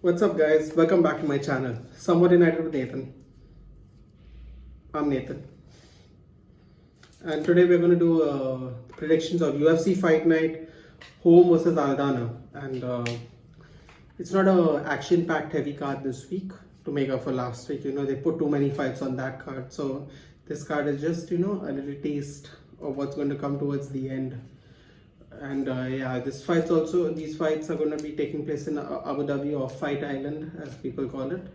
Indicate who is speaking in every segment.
Speaker 1: What's up, guys? Welcome back to my channel, Somewhat United with Nathan. I'm Nathan, and today we're going to do predictions of UFC Fight Night, Home versus Aldana. And it's not a action-packed heavy card this week to make up for last week. They put too many fights on that card, so this card is just a little taste of what's going to come towards the end. And yeah, these fights are going to be taking place in Abu Dhabi, or Fight Island as people call it.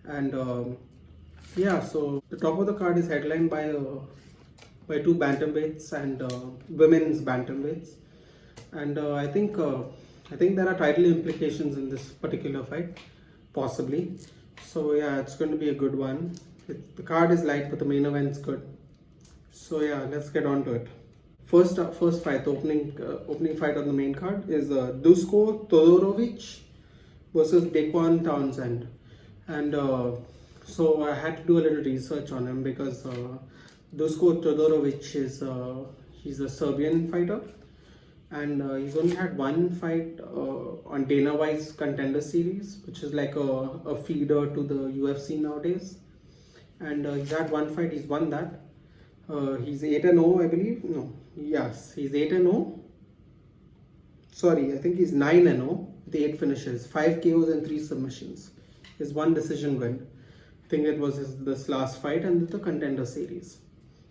Speaker 1: And yeah, so the top of the card is headlined by two bantamweights and women's bantamweights. And I think there are title implications in this particular fight, possibly. So yeah, it's going to be a good one. The card is light, but the main event's good. So yeah, let's get on to it. First fight, the opening fight on the main card is Dusko Todorovic versus Dequan Townsend. And so I had to do a little research on him because Dusko Todorovic he's a Serbian fighter, and he's only had one fight on Dana White's Contender Series, which is like a feeder to the UFC nowadays. And he's had one fight, he's won that. He's 8-0, I believe. No, yes, he's 8-0. Sorry, I think he's 9-0 with 8 finishes, 5 KOs and 3 submissions. His one decision win. I think it was this last fight and the Contender Series.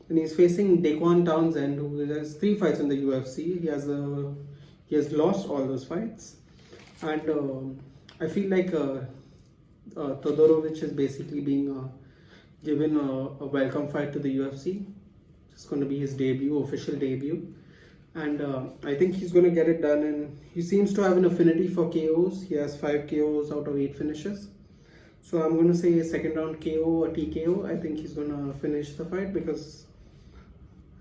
Speaker 1: And he's facing Dequan Townsend, who has 3 fights in the UFC. He has lost all those fights, and I feel like Todorovic is basically being given a welcome fight to the UFC. It's going to be his official debut, and I think he's going to get it done. And he seems to have an affinity for KOs. He has 5 KOs out of 8 finishes. So I'm going to say a second round KO or TKO. I think he's going to finish the fight because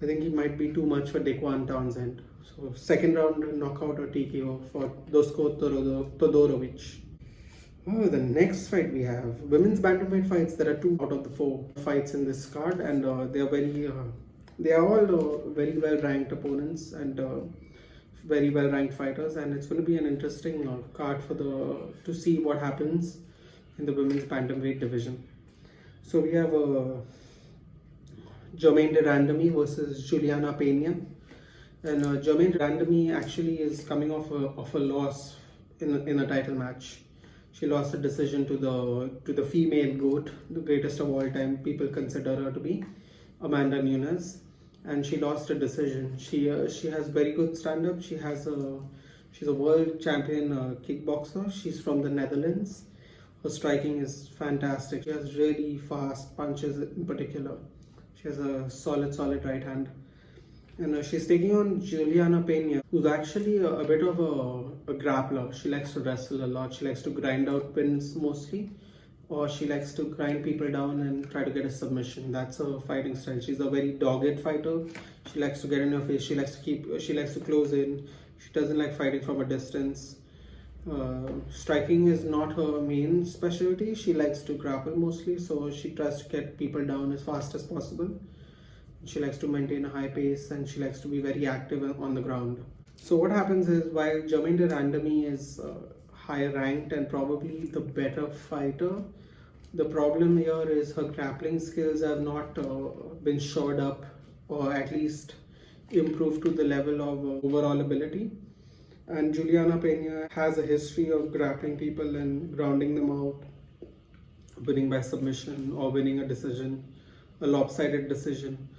Speaker 1: I think he might be too much for Dequan Townsend. So second round knockout or TKO for Dusko Todorovic. Oh, the next fight we have women's bantamweight fights. There are 2 out of the 4 fights in this card, and they are all very well ranked opponents and very well ranked fighters, and it's going to be an interesting card to see what happens in the women's bantamweight division. So we have Germaine de Randamie versus Juliana Pena, and Germaine de Randamie actually is coming off a loss in a title match. She lost a decision to the female GOAT, the greatest of all time. People consider her to be Amanda Nunes, and she lost a decision. She has very good stand-up. She's a world champion kickboxer. She's from the Netherlands. Her striking is fantastic. She has really fast punches in particular. She has a solid right hand. And she's taking on Juliana Pena, who's actually a bit of a grappler. She likes to wrestle a lot. She likes to grind out pins mostly, or she likes to grind people down and try to get a submission. That's her fighting style. She's a very dogged fighter. She likes to get in your face. She likes to close in. She doesn't like fighting from a distance. Striking is not her main specialty. She likes to grapple mostly, so she tries to get people down as fast as possible. She likes to maintain a high pace, and she likes to be very active on the ground. So what happens is, while Germaine de Randamie is higher ranked and probably the better fighter, the problem here is her grappling skills have not been shored up, or at least improved to the level of overall ability. And Juliana Pena has a history of grappling people and grounding them out, winning by submission or winning a lopsided decision.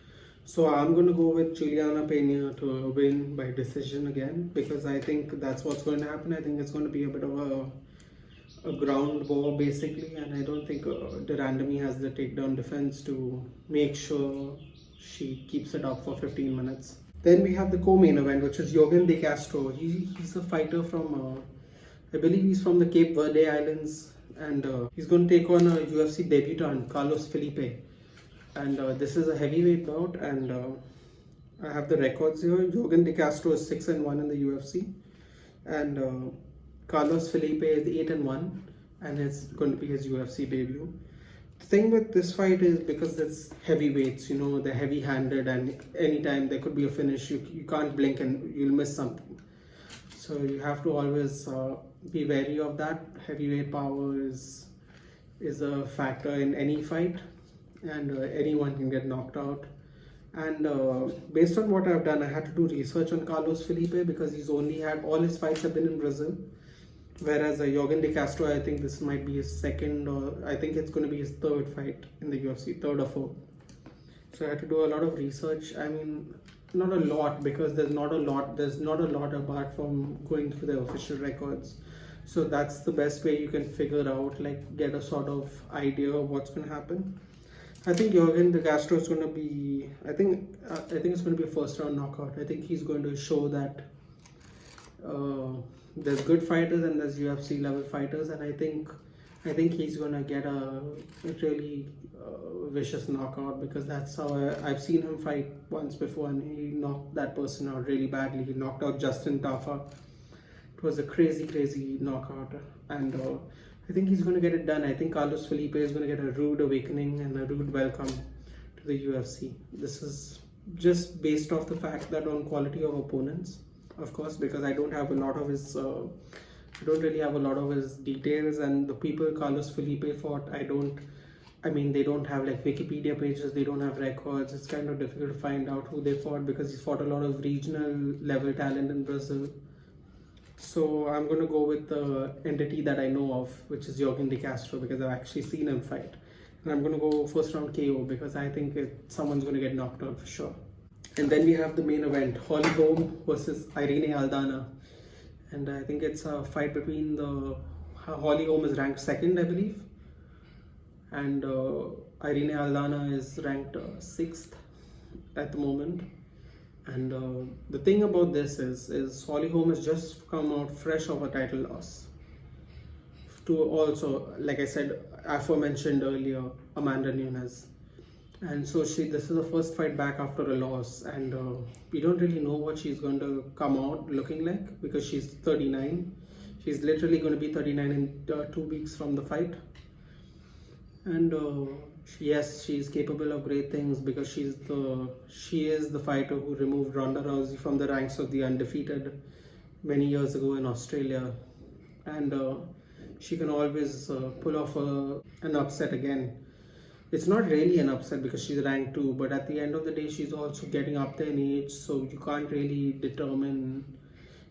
Speaker 1: So I'm going to go with Juliana Pena to win by decision again, because I think that's what's going to happen. I think it's going to be a bit of a ground war basically, and I don't think de Randamie has the takedown defense to make sure she keeps it up for 15 minutes. Then we have the co-main event, which is Yorgan De Castro. He's a fighter from, I believe he's from the Cape Verde Islands, and he's going to take on a UFC debutant, Carlos Felipe. And this is a heavyweight bout, and I have the records here. Yorgan De Castro is 6-1 in the UFC, and Carlos Felipe is 8-1, and it's going to be his UFC debut. The thing with this fight is, because it's heavyweights, they're heavy-handed, and anytime there could be a finish. You can't blink and you'll miss something. So you have to always be wary of that. Heavyweight power is a factor in any fight, and anyone can get knocked out. And based on what I've done, I had to do research on Carlos Felipe because he's only had all his fights have been in Brazil. Whereas Jorgen De Castro, I think this might be his second, or I think it's going to be his third fight in the UFC, third or fourth. So I had to do a lot of research. I mean, not a lot because there's not a lot apart from going through the official records. So that's the best way you can figure out, like, get a sort of idea of what's going to happen. I think Jorgen De Castro is going to be. I think it's going to be a first round knockout. I think he's going to show that there's good fighters and there's UFC level fighters, and I think he's going to get a really vicious knockout because that's how I've seen him fight once before, and he knocked that person out really badly. He knocked out Justin Tafa. It was a crazy knockout, and I think he's going to get it done. I think Carlos Felipe is going to get a rude awakening and a rude welcome to the UFC. This is just based off the fact that on quality of opponents, of course, because I don't have a lot of his, I don't really have a lot of his details, and the people Carlos Felipe fought, they don't have like Wikipedia pages, they don't have records. It's kind of difficult to find out who they fought because he's fought a lot of regional level talent in Brazil. So I'm going to go with the entity that I know of, which is Jorgen De Castro, because I've actually seen him fight. And I'm going to go first round KO because I think someone's going to get knocked out for sure. And then we have the main event, Holly Holm versus Irene Aldana. And I think it's a fight between Holly Holm is ranked second, I believe. And Irene Aldana is ranked sixth at the moment. And the thing about this is Holly Holm has just come out fresh of a title loss to also, like I said, aforementioned earlier, Amanda Nunes. And so this is the first fight back after a loss, and we don't really know what she's going to come out looking like because she's 39. She's literally going to be 39 in 2 weeks from the fight. And yes, she's capable of great things because she is the fighter who removed Ronda Rousey from the ranks of the undefeated many years ago in Australia, and she can always pull off an upset again. It's not really an upset because she's ranked 2, but at the end of the day, she's also getting up there in age, so you can't really determine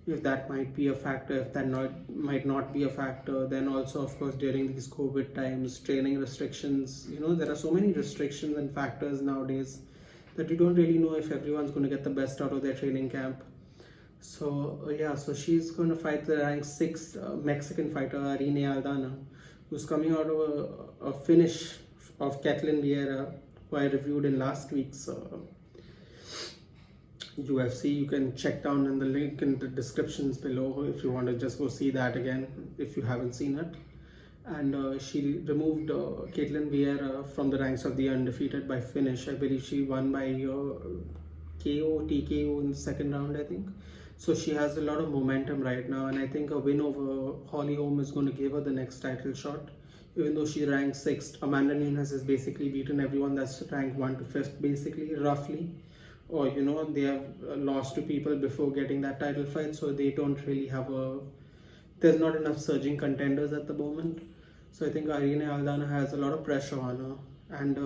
Speaker 1: if that might be a factor, if that might not be a factor. Then also, of course, during these COVID times, training restrictions, there are so many restrictions and factors nowadays that you don't really know if everyone's going to get the best out of their training camp. So so she's going to fight the ranked 6th Mexican fighter, Irene Aldana, who's coming out of a finish of Ketlen Vieira, who I reviewed in last week's UFC. You can check down in the link in the descriptions below if you want to just go see that again if you haven't seen it. And she removed Ketlen Vieira from the ranks of the undefeated by finish. I believe she won by TKO in the second round, I think. So she has a lot of momentum right now, and I think a win over Holly Holm is going to give her the next title shot. Even though she ranks 6th, Amanda Nunes has basically beaten everyone that's ranked 1 to 5th, basically, roughly. Or, they have lost to people before getting that title fight, so they don't really have there's not enough surging contenders at the moment. So I think Irene Aldana has a lot of pressure on her, and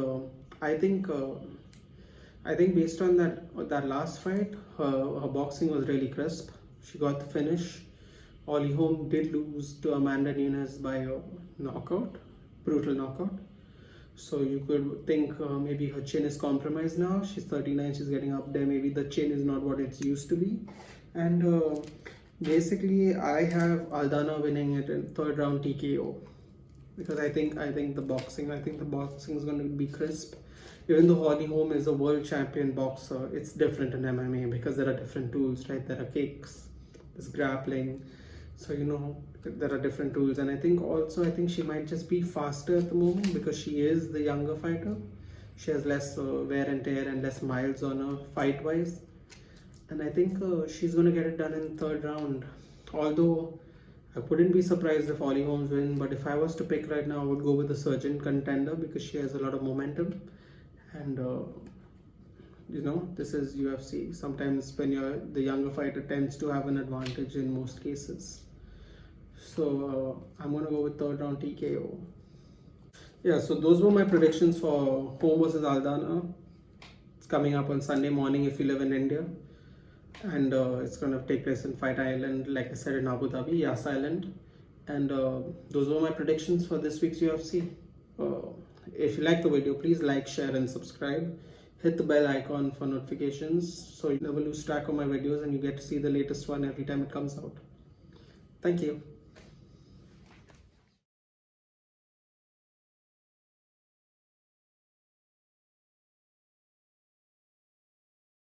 Speaker 1: I think based on that last fight, her boxing was really crisp. She got the finish. Holly Holm did lose to Amanda Nunes by a brutal knockout. So you could think maybe her chin is compromised now. She's 39, she's getting up there. Maybe the chin is not what it's used to be. And basically, I have Aldana winning it in 3rd round TKO because I think the boxing is going to be crisp. Even though Holly Holm is a world champion boxer, it's different in MMA because there are different tools, right? There are kicks, there's grappling. So, there are different tools, and I think she might just be faster at the moment because she is the younger fighter. She has less wear and tear and less miles on her fight-wise, and I think she's going to get it done in 3rd round. Although I wouldn't be surprised if Holly Holmes win, but if I was to pick right now, I would go with the surgeon contender because she has a lot of momentum, and this is UFC. Sometimes when the younger fighter tends to have an advantage in most cases. So I'm gonna go with third round TKO. Yeah, so those were my predictions for Home versus Aldana. It's coming up on Sunday morning if you live in India, and it's gonna take place in Fight Island, like I said, in Abu Dhabi, Yas Island. And those were my predictions for this week's UFC. If you like the video, please like, share, and subscribe. Hit the bell icon for notifications so you never lose track of my videos and you get to see the latest one every time it comes out. Thank you.